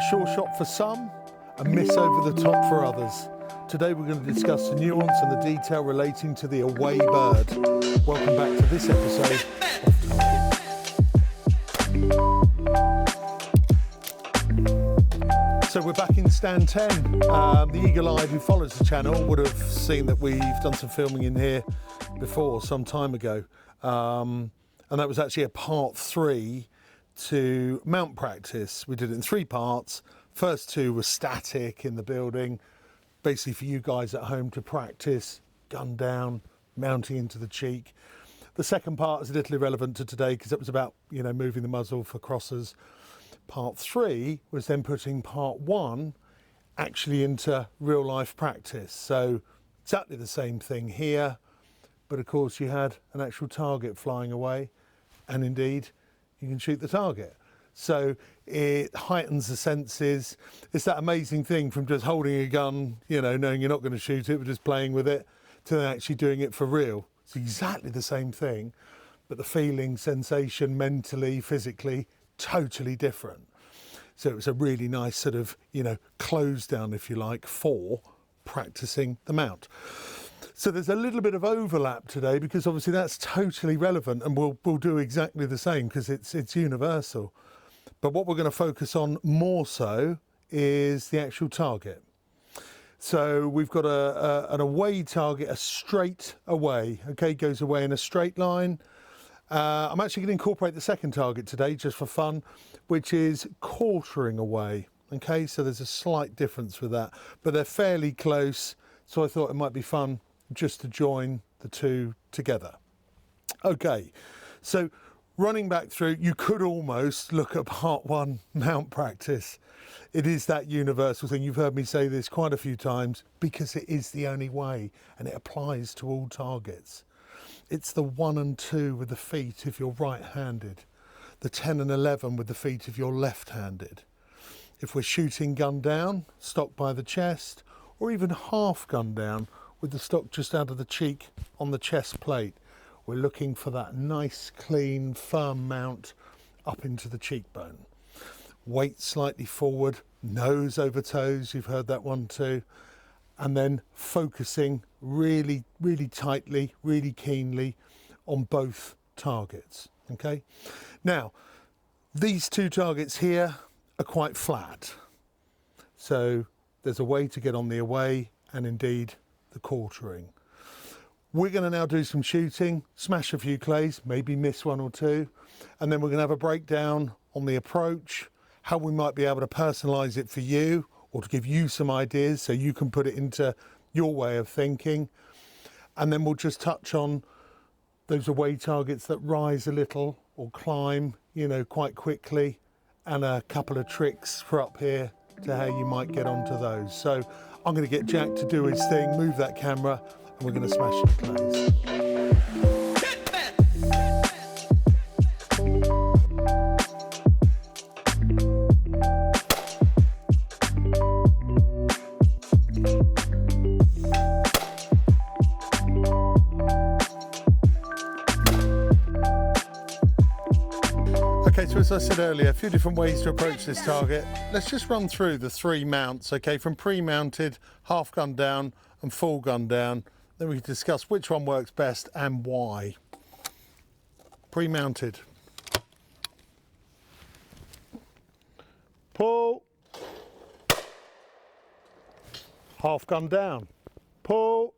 A sure shot for some, a miss over the top for others. Today we're going to discuss the nuance and the detail relating to the away bird. Welcome back to this episode of Target. So we're back in stand 10. The eagle-eyed who follows the channel would have seen that we've done some filming in here before, some time ago. And that was actually a part 3 to mount practice. We did it in 3 parts. First 2 were static in the building, basically for you guys at home to practice, gun down, mounting into the cheek. The second part is a little irrelevant to today because it was about, you know, moving the muzzle for crossers. Part 3 was then putting part 1 actually into real life practice. So exactly the same thing here, but of course you had an actual target flying away, and indeed you can shoot the target. So it heightens the senses. It's that amazing thing from just holding a gun, you know, knowing you're not going to shoot it, but just playing with it, to then actually doing it for real. It's exactly the same thing, but the feeling, sensation, mentally, physically, totally different. So it was a really nice sort of, you know, close down, if you like, for practicing the mount. So there's a little bit of overlap today because obviously that's totally relevant, and we'll do exactly the same because it's universal. But what we're going to focus on more so is the actual target. So we've got an away target, a straight away, okay, goes away in a straight line. I'm actually going to incorporate the second target today just for fun, which is quartering away. Okay, so there's a slight difference with that, but they're fairly close. So I thought it might be fun just to join the two together. Okay, so running back through, you could almost look at part 1 mount practice. It is that universal thing. You've heard me say this quite a few times because it is the only way, and it applies to all targets. It's the 1 and 2 with the feet if you're right-handed, the 10 and 11 with the feet if you're left-handed. If we're shooting gun down, stock by the chest, or even half gun down with the stock just out of the cheek on the chest plate, we're looking for that nice, clean, firm mount up into the cheekbone. Weight slightly forward, nose over toes, you've heard that one too. And then focusing really, really tightly, really keenly on both targets, okay? Now, these 2 targets here are quite flat. So there's a way to get on the away and indeed the quartering. We're going to now do some shooting, smash a few clays, maybe miss 1 or 2, and then we're going to have a breakdown on the approach, how we might be able to personalize it for you or to give you some ideas so you can put it into your way of thinking. And then we'll just touch on those away targets that rise a little or climb, you know, quite quickly, and a couple of tricks for up here to how you might get onto those. So I'm going to get Jack to do his thing, move that camera, and we're going to smash some clays. Okay, so as I said earlier, a few different ways to approach this target. Let's just run through the 3 mounts, okay, from pre-mounted, half gun down and full gun down. Then we can discuss which one works best and why. Pre-mounted. Pull. Half gun down. Pull.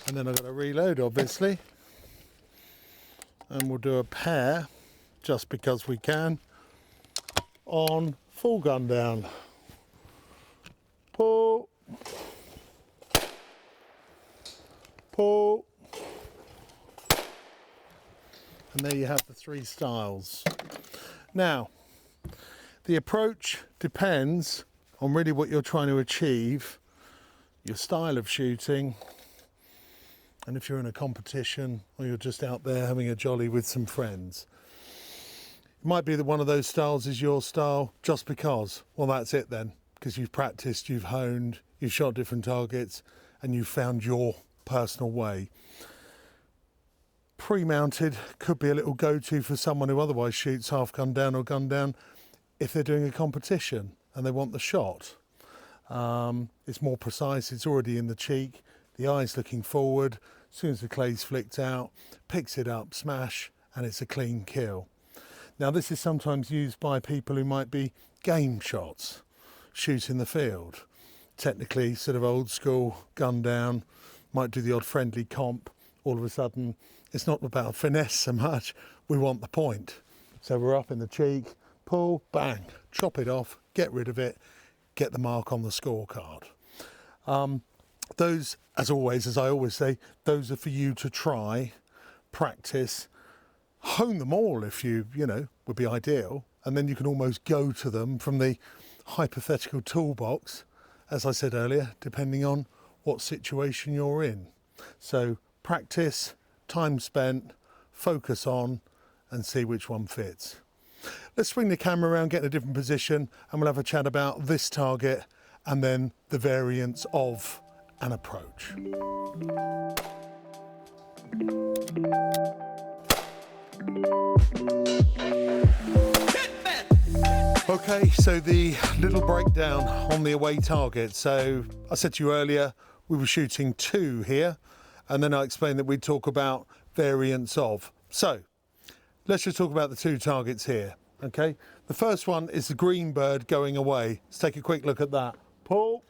And then I've got to reload, obviously. And we'll do a pair, just because we can, on full gun down. Pull. Pull. And there you have the 3 styles. Now, the approach depends on really what you're trying to achieve, your style of shooting, and if you're in a competition or you're just out there having a jolly with some friends. It might be that one of those styles is your style just because. Well, that's it then, because you've practiced, you've honed, you've shot different targets, and you've found your personal way. Pre-mounted could be a little go-to for someone who otherwise shoots half gun down or gun down. if they're doing a competition and they want the shot. It's more precise, it's already in the cheek, the eye's looking forward, as soon as the clay's flicked out, picks it up, smash, and it's a clean kill. Now this is sometimes used by people who might be game shots, shoot in the field. Technically sort of old school, gun down, might do the odd friendly comp. All of a sudden, it's not about finesse so much, we want the point. So we're up in the cheek, pull, bang, chop it off, get rid of it, get the mark on the scorecard. Those, as always, as I always say, those are for you to try, practice, hone them all if you know, would be ideal. And then you can almost go to them from the hypothetical toolbox, as I said earlier, depending on what situation you're in. So practice, time spent, focus on, and see which one fits. Let's swing the camera around, get in a different position, and we'll have a chat about this target and then the variants of an approach. Okay, so the little breakdown on the away target. So I said to you earlier, we were shooting 2 here, and then I explained that we'd talk about variants of. So let's just talk about the 2 targets here, okay? The first one is the green bird going away. Let's take a quick look at that. Pull,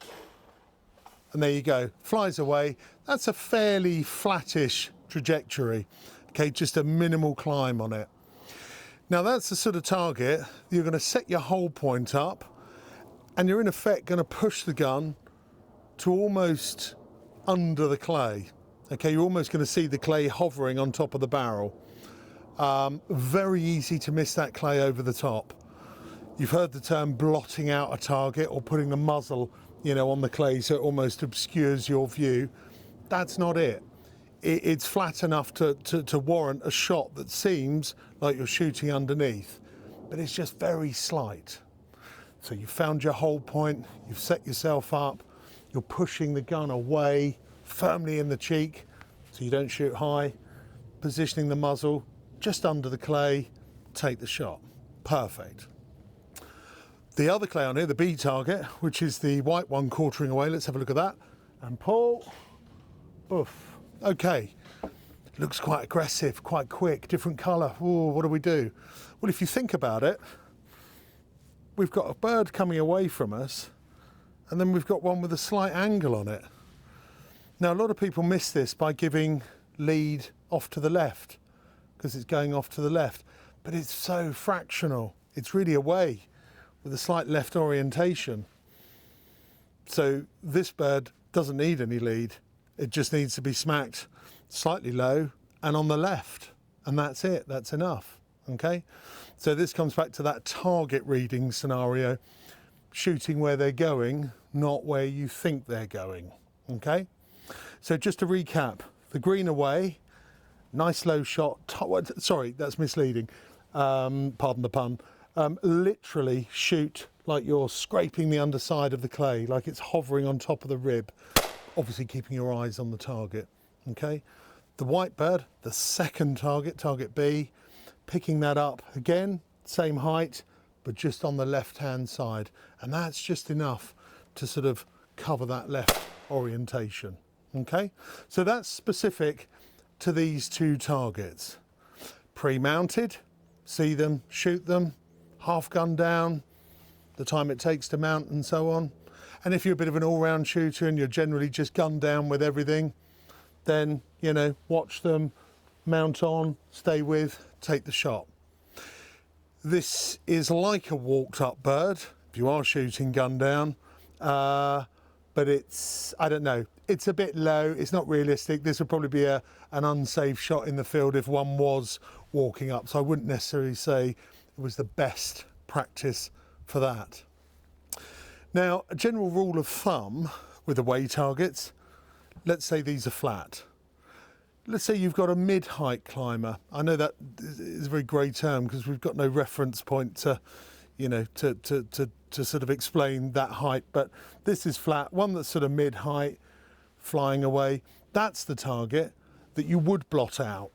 and there you go, flies away. That's a fairly flattish trajectory, okay, just a minimal climb on it. Now that's the sort of target you're going to set your hold point up, and you're in effect going to push the gun to almost under the clay. Okay, you're almost going to see the clay hovering on top of the barrel. Very easy to miss that clay over the top. You've heard the term blotting out a target or putting the muzzle, you know, on the clay so it almost obscures your view. That's not it. It's flat enough to warrant a shot that seems like you're shooting underneath, but it's just very slight. So you've found your hold point, you've set yourself up, you're pushing the gun away firmly in the cheek so you don't shoot high, positioning the muzzle just under the clay, take the shot. Perfect. The other clay on here, the B target, which is the white one quartering away, let's have a look at that, and pull, oof. Okay, looks quite aggressive, quite quick, different colour. Ooh, what do we do? Well, if you think about it, we've got a bird coming away from us, and then we've got one with a slight angle on it. Now, a lot of people miss this by giving lead off to the left, because it's going off to the left, but it's so fractional. It's really away with a slight left orientation. So this bird doesn't need any lead. It just needs to be smacked slightly low and on the left, and that's it, that's enough, okay? So this comes back to that target reading scenario, shooting where they're going, not where you think they're going, okay? So just to recap, the green away, nice low shot, sorry, that's misleading, pardon the pun, literally shoot like you're scraping the underside of the clay, like it's hovering on top of the rib. Obviously keeping your eyes on the target, okay? The white bird, the second target, target B, picking that up again, same height, but just on the left-hand side. And that's just enough to sort of cover that left orientation, okay? So that's specific to these 2 targets. Pre-mounted, see them, shoot them, half gun down, the time it takes to mount and so on. And if you're a bit of an all-round shooter and you're generally just gunned down with everything, then, you know, watch them, mount on, stay with, take the shot. This is like a walked-up bird, if you are shooting gun down, but it's, I don't know, it's a bit low, it's not realistic. This would probably be an unsafe shot in the field if one was walking up, so I wouldn't necessarily say it was the best practice for that. Now, a general rule of thumb with away targets, let's say these are flat. Let's say you've got a mid-height climber. I know that is a very grey term because we've got no reference point to, you know, to sort of explain that height, but this is flat, one that's sort of mid-height, flying away. That's the target that you would blot out,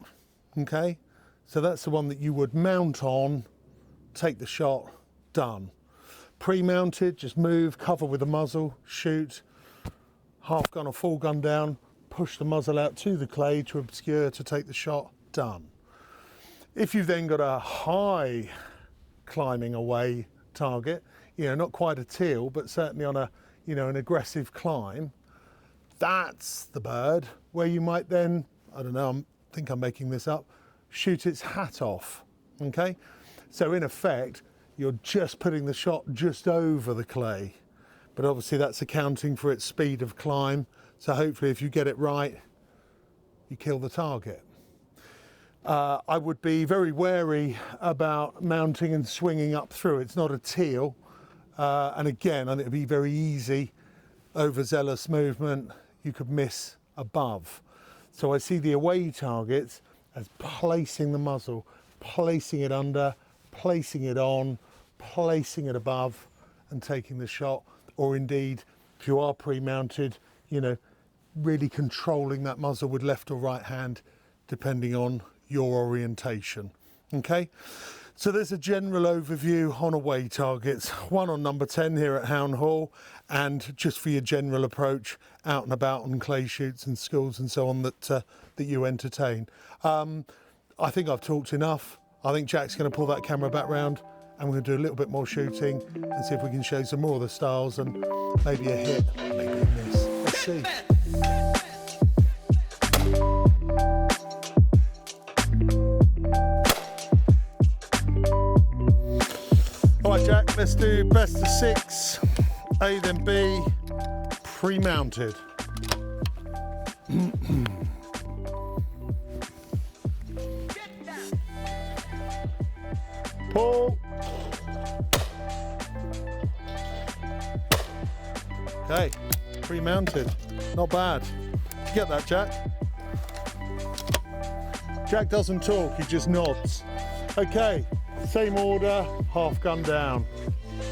okay? So that's the one that you would mount on, take the shot, done. Pre-mounted, just move, cover with the muzzle, shoot, half gun or full gun down, push the muzzle out to the clay to obscure, to take the shot, done. If you've then got a high climbing away target, you know, not quite a teal, but certainly on a, you know, an aggressive climb, that's the bird where you might then, I don't know, I think I'm making this up, shoot its hat off, okay? So in effect, you're just putting the shot just over the clay, but obviously that's accounting for its speed of climb. So hopefully if you get it right, you kill the target. I would be very wary about mounting and swinging up through. It's not a teal. And again, I think it'd be very easy, overzealous movement, you could miss above. So I see the away targets as placing the muzzle, placing it under, placing it on, placing it above and taking the shot, or indeed, if you are pre-mounted, you know, really controlling that muzzle with left or right hand, depending on your orientation. Okay, so there's a general overview on away targets, one on number 10 here at Hownhall, and just for your general approach out and about on clay shoots and schools and so on that you entertain. I think I've talked enough. I think Jack's going to pull that camera back round and we're going to do a little bit more shooting and see if we can show some more of the styles and maybe a hit, maybe a miss. Let's see. All right, Jack, let's do best of 6, A then B, pre-mounted. Pull. Okay, pre-mounted, not bad. Did you get that, Jack? Jack doesn't talk, he just nods. Okay, same order, half gun down.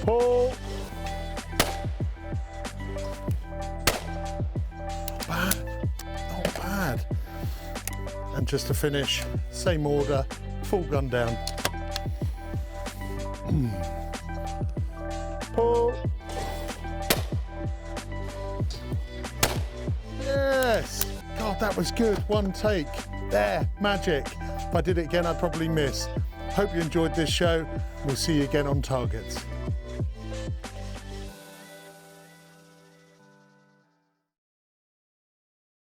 Pull. Not bad, not bad. And just to finish, same order, full gun down. Pull. Yes! God, that was good. One take. There, magic. If I did it again, I'd probably miss. Hope you enjoyed this show. We'll see you again on targets.